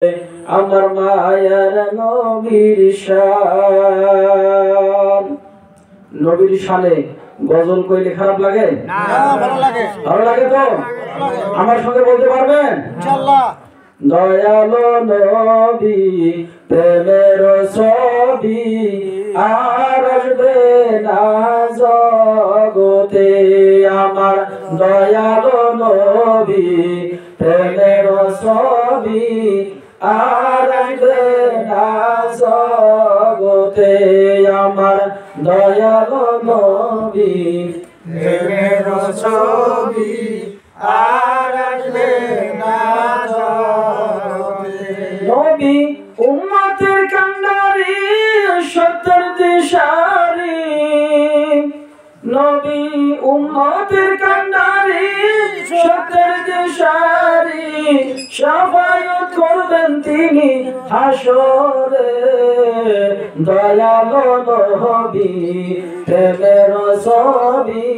আমার মায়ার নবীর শান। নবীর শানে গজল কইলে খারাপ লাগে? না, ভালো লাগে। ভালো লাগে তো? আমার সঙ্গে বলতে পারবেন ইনশাআল্লাহ। দয়ালো নবী প্রেমের ছবি আর আসবে না জগতে। আমার দয়ালো নবী প্রেমের ছবি আর আসবে না জগতে। আমার দয়ালো নবী প্রেমের ছবি আর আসবে না জগতে। নবী উম্মতের কান্ডারি সত্যের দিশারি। নবী উম্মতের কান্ডারি সত্যের দিশারি। শাফায়াত করবেন তিনি হাসরে। দয়ালো নবী প্রেমের ছবি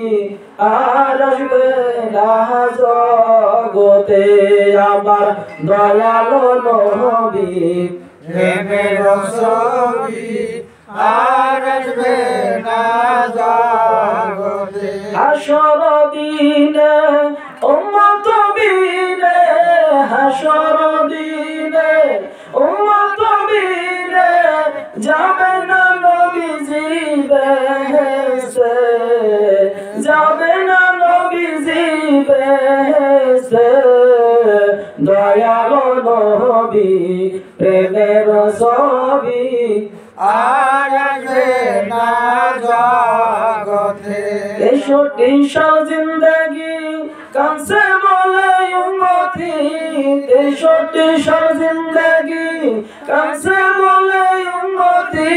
আর আসবে না জগতে। আমার দয়ালো নবী প্রেমের ছবি আর আসবে না জগতে। হাসর দিনে উম্মত বিনে, হাসর দিনে উম্মত বিনে যাবে না নবীজি বেহেশতে। যাবে না নবীজি বেহেশতে। দয়ালো নবী প্রেমের ছবি আর আসবে না জগতে। 63 সাল জিন্দেগি কানসে বলে উম্মতি। 63 সাল জিন্দেগি কানসে বলে উম্মতি।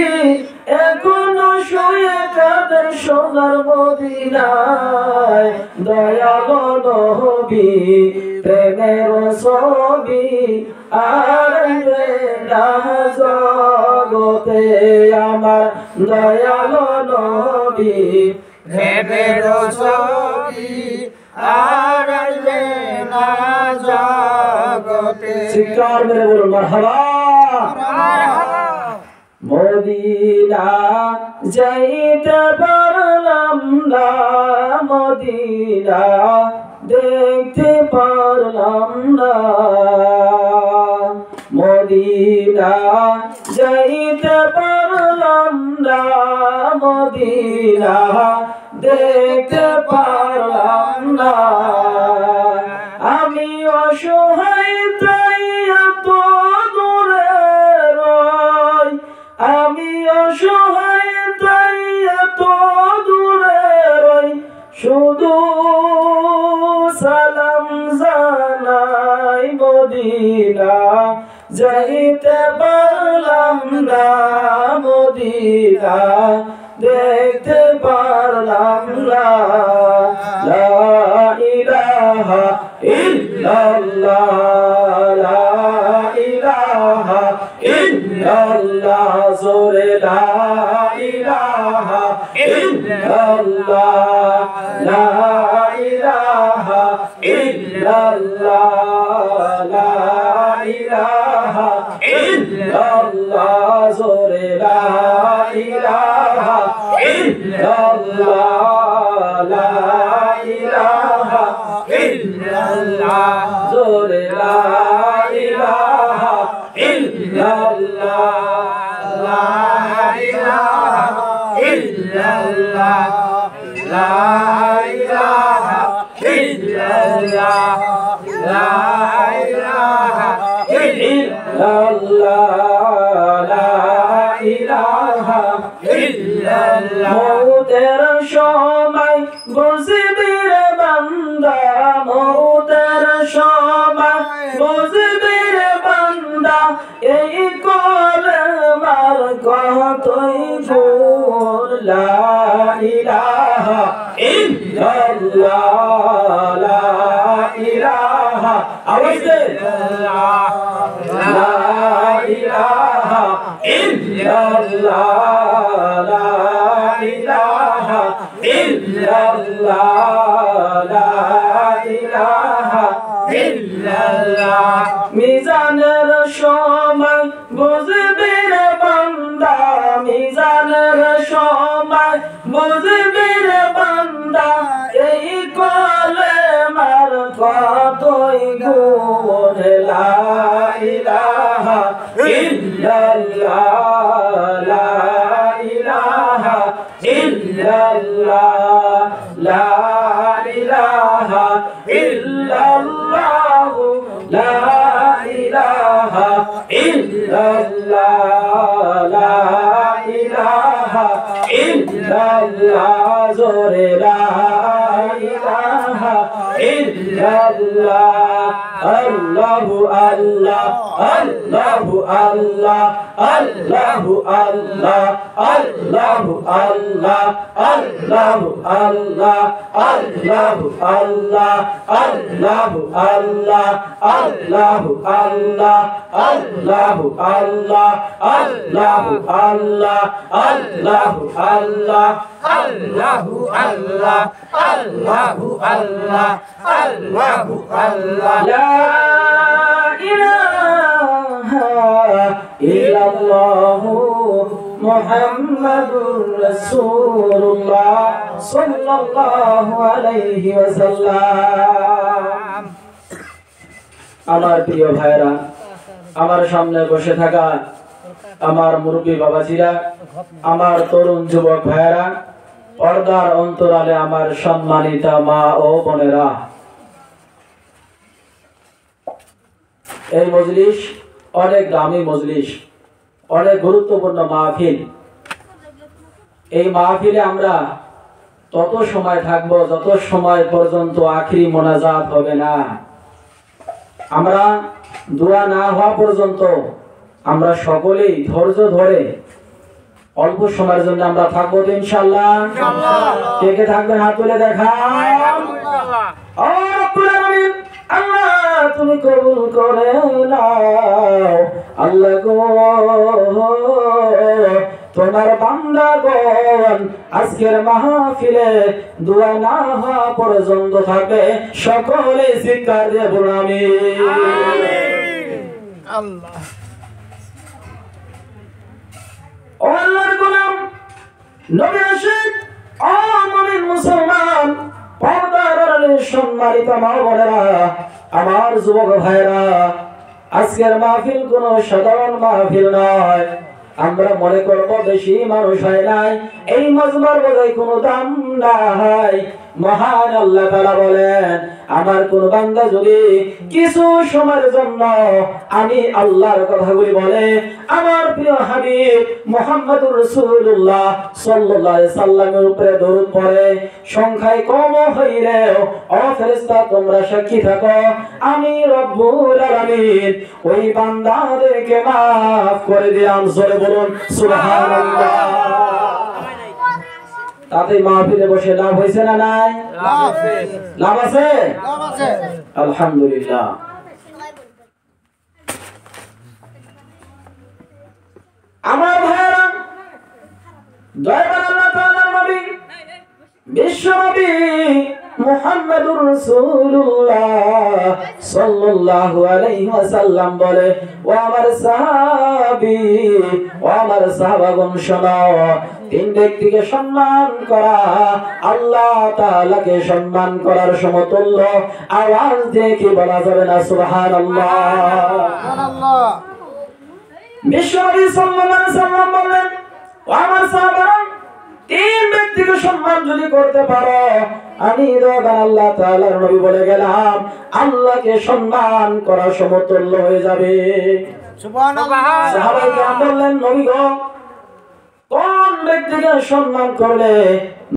এখনো শুয়ে কাঁদেন সোনার মদিনায়। দয়ালো নবী প্রেমের ছবি আর আসবে না জগতে। আমার দয়ালো নবী প্রেমের ছবি আর আসবে না জগতে। চিৎকার মেরে বলুন মারহাবা। মদিনা যাইতে পারলাম না, মদিনা দেখতে পারলাম না। মদিনা যাইতে পারলাম না, মদিনা দেখতে পারলাম না। আমি অসহায় তাই এত দূরে রই। আমি অসহায় তাই এত দূরে রই। শুধু সালাম জানাই মদিনা যাইতে পারলাম না, মদিনা দেখতে পারলাম না। লা ইলাহা ইল্লাল্লাহ, লা ইলাহা ইল্লাল্লাহ, জোরে লা ইলাহা ইল্লাল্লাহ, লা ইলাহা ইল্লাল্লাহ, লা ইলাহা ইল্লাল্লাহ, জোরে লা ইলাহা ইল্লাল্লাহ, লা ইলাহা ইল্লাল্লাহ, জোরে লা ইলাহা ইল্লাল্লাহ, লা ইলাহা ইল্লাল্লাহ, লা ইলাহা ইল্লাল্লাহ, লা ইলাহা ইল্লাল্লাহ, লা ইলাহা ইল্লাল্লাহ। মওতের সময় বুঝবি রে বান্দা, মওতের সময় বুঝবি রে বান্দা। এই কলমার কতই গুণ। লা ইলাহা ইল্লাল্লাহ, লা ইলাহা আওয়াজ দে, লা ইলাহা ইল্লাল্লাহ, লা ইলাহা ইল্লাল্লাহ, লা ইলাহা ইল্লাল্লাহ মিজানের সময় বুঝবি রে বান্দা মিজানের সময় বুঝবি রে বান্দা এই কলেমার কতই গুণ লা ইলাহা ইল্লাল্লাহ লা ইলাহা ইল্লাল্লাহ লা ইলাহা ইল্লাল্লাহ লা ইলাহা ইল্লাল্লাহ লা ইলাহা ইল্লাল্লাহ জোরে লা ইলাহা ইল্লাল্লাহ আল্লাহু আল্লাহ আল্লাহু আল্লাহ আল্লাহু আল্লাহ আল্লাহু আল্লাহ আল্লাহু আল্লাহ আল্লাহু আল্লাহ আল্লাহু আল্লাহ আল্লাহু আল্লাহ আল্লাহু আল্লাহ আল্লাহু আল্লাহ আল্লাহু আল্লাহ আল্লাহু আল্লাহ আল্লাহু আল্লাহ আল্লাহু আল্লাহ লা ইলাহা ইল্লাল্লাহু মুহাম্মাদুর রাসূলুল্লাহ সাল্লাল্লাহু আলাইহি ওয়াসাল্লাম। আমার প্রিয় ভাইরা, আমার সামনে বসে থাকা আমার মুরব্বী বাবাজিরা, আমার তরুণ যুবক ভাইরা, পর্দার অন্তরালে আমার সম্মানিতা মা ও বোনেরা, এই মজলিস অনেক দামি মজলিস, অনেক গুরুত্বপূর্ণ মাহফিল। এই মাহফিলে আমরা তত সময় থাকবো যত সময় পর্যন্ত আখিরি মোনাজাত হবে না। আমরা দোয়া না হওয়া পর্যন্ত আমরা সকলেই ধৈর্য ধরে অল্প সময়ের জন্য আমরা থাকবো তো ইনশাআল্লাহ। কে কে থাকবেন হাত তুলে দেখান। আল্লাহ তুমি কবুল করে নাও আল্লাহ গো, তোমার বান্দাগণ আজকের মাহফিলে দোয়া না হওয়া পর্যন্ত থাকবে, সকলে চিৎকার দিয়ে বলুন আমিন। আল্লাহ ও আল্লাহর গোলাম নবী আশিক ও মুমিন মুসলমান, পর্দার আড়ালে সম্মানিত মা বোনেরা, আমার যুবক ভাইরা, আজকের মাহফিল কোনো সাধারণ মাহফিল নয়। আমরা মনে করব বেশি মানুষ হয় নাই, এই মজমার বোধহয় কোনো দাম নাই। মহান আল্লাহ তাআলা বলেন, আমার কোন বান্দা যদি কিছু সময়ের জন্য আমি আল্লাহর কথাগুলি বলে, আমার প্রিয় হাবিব মুহাম্মদুর রাসূলুল্লাহ সাল্লাল্লাহু আলাইহি সাল্লামের উপরে দরুদ পড়ে, সংখ্যায় কম হইলেও ও ফেরেশতা তোমরা সাক্ষী থাকো, আমি রব্বুল আলামিন ওই বান্দাদেরকে maaf করে দিলাম। জোরে বলুন সুবহানাল্লাহ। তাতে মাহফিলে বসে লাভ হয়েছে না নাই? লাভ আছে। আলহামদুলিল্লাহ। আমার ভাইরা, দয়াবান আল্লাহ তাআলার নবী বিশ্ব নবী মুহাম্মদুর রাসূলুল্লাহ সাল্লাল্লাহু আলাইহি ওয়াসাল্লাম বলে, ও আমার সাহাবী, ও আমার সাহাবাগণ শোনো, তিন ব্যক্তিকে সম্মান করা আল্লাহ তাআলাকে সম্মান করার সমতুল্য। আওয়াজ দিয়ে কি বলা যাবে না সুবহানাল্লাহ? সুবহানাল্লাহ। বিশ্বনবী সাল্লাল্লাহু আলাইহি ওয়াসাল্লাম বললেন, ও আমার সাহাবারা, তিন ব্যক্তিকে সম্মান যদি করতে পারো, আমি রব্বান আল্লাহ তাআলার নবী বলে গেলাম, আল্লাহকে সম্মান করার সমতুল্য হয়ে যাবে। সুবহানাল্লাহ। সাহাবায়ে কেরাম বললেন, নবী গো, কোন ব্যক্তিকে সম্মান করলে